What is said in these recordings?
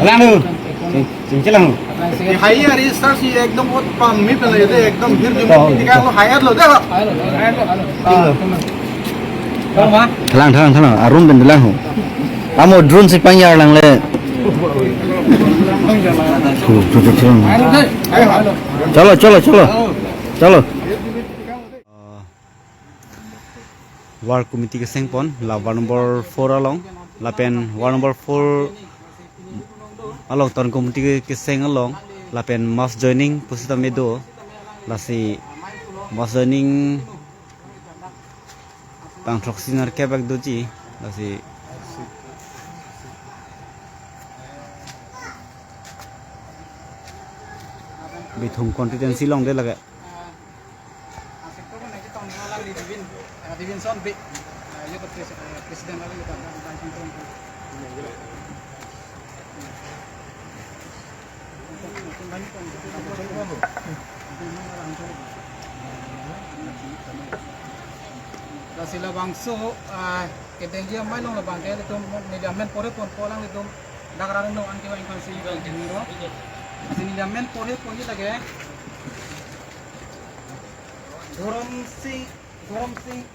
lang đâu chính chứ lang high यार ये सर सी एकदम बहुत मिट लगे थे एकदम फिर जो निकाल लो हाई लो देखो thằng thằng arum bên lang hổ amo drone si pangyar lang le chalo chalo chalo chalo war committee ke sengpon la war number 4 along la pen war number 4 along ton committee ke seng along la pen mass joining pusita medo la si mass joining tang trok sinar kebak doji la si bithum constituency long de laga sila bangso kedengia mai long la bangke itu mediamen pore pon polang itu dakaran no anti wain konsi bang jengiro sini mediamen pore poni lage gorom sing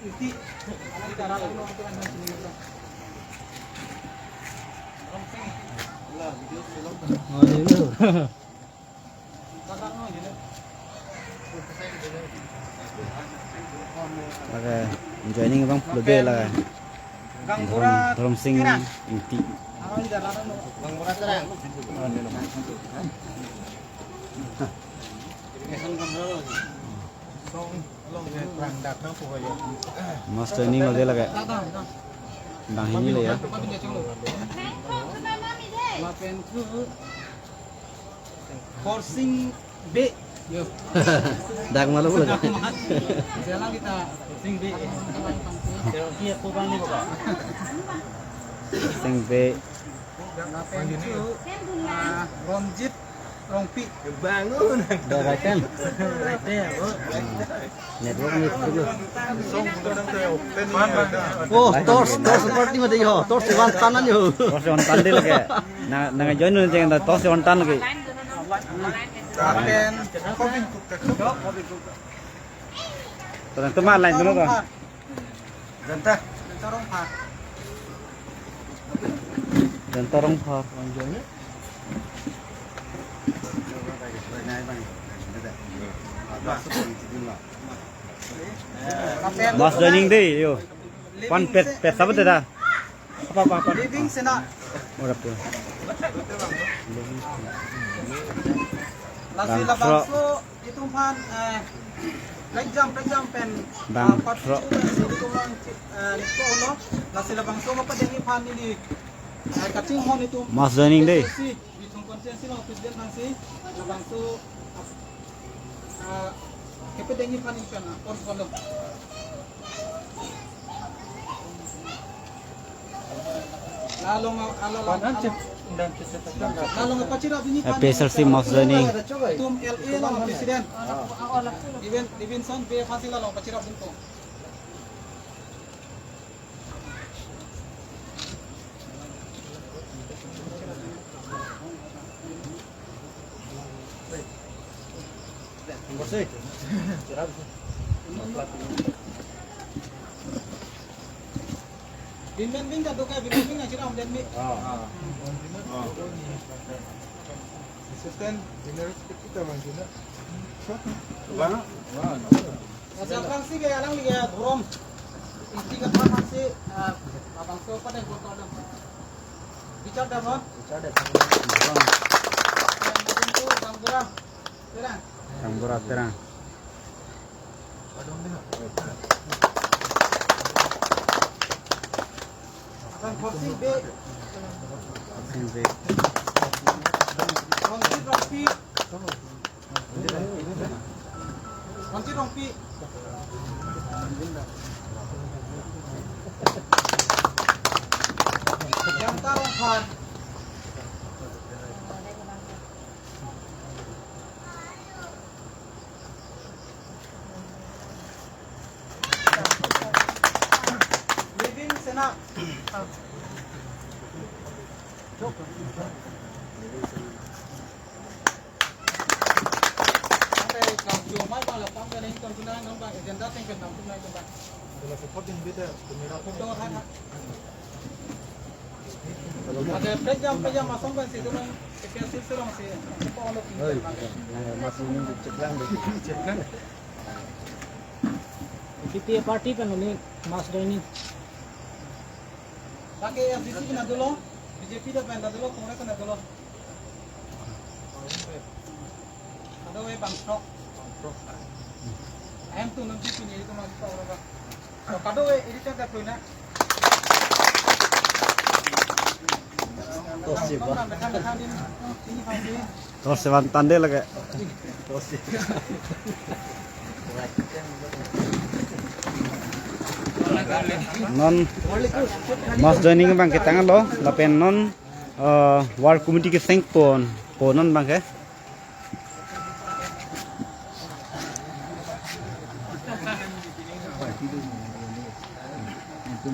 iti ana dara lo anti wain konsi jengiro gorom sing la video film oh ini kadang no ini laga joining bang lebih lah Rom sing inti mas joining lebih lah kayak bang ini lah ya forcing B dak malu lah jalan kita sing B sing B Romjit Rompi bangun darakan network ni dulu oh tos seperti macam itu tos sewan tanan yo tos sewan tan dia lagi na join nu jangan tos sewan tan lagi Apen Tentang teman lain dulu kan Dentah dan torong par anjingnya mas joining deh yo pan pet apa tuh dah apa living sena udah tuh Lasi labangso itu pan jam pen bang itu mang itu ono lasi labangso apa dengi pan ini kacing hon itu mas joining deh bitung konsensi lo presiden nasi labangso kepe dengi pan ikan pon kono lalu PSLC mas joining tum LA lo presiden Divinson be fasila lo pacira bunto Bin ka doka bin ngajira om den mi assistant dinner kita manjuna bana asa fraksi ke alang liga dhurom inti ka fraksi abang so pada goto dam bicar dam itu banggura terang akan kursi B Rompi yang tarongkan living sena Sampai kalau mai bang lah sampai ni tuan tunai nombor agenda tinggal 6 tunai tu bang. Kalau supporting beda, pemerintah Aku tengok kan. Ada pejam masuk kan situ bang. Sekian silsilah masih. Apa orang tu? masih ini cek lang, cek lang. PPA party kan ini mass joining. Pakai FDC kena dulu. BJP dah benda dulu, Kongres kena dulu. Ada way bang stok. Ayam tu nanti punya itu masuk orang bang. Kalau way ini cakap punya. Tosif ba? Ini pasti. Terus sewan tanda lagi. Tosif. Non mass joining bang kita ngalo lapen non war committee ke seng pon ponon bang ke Itu.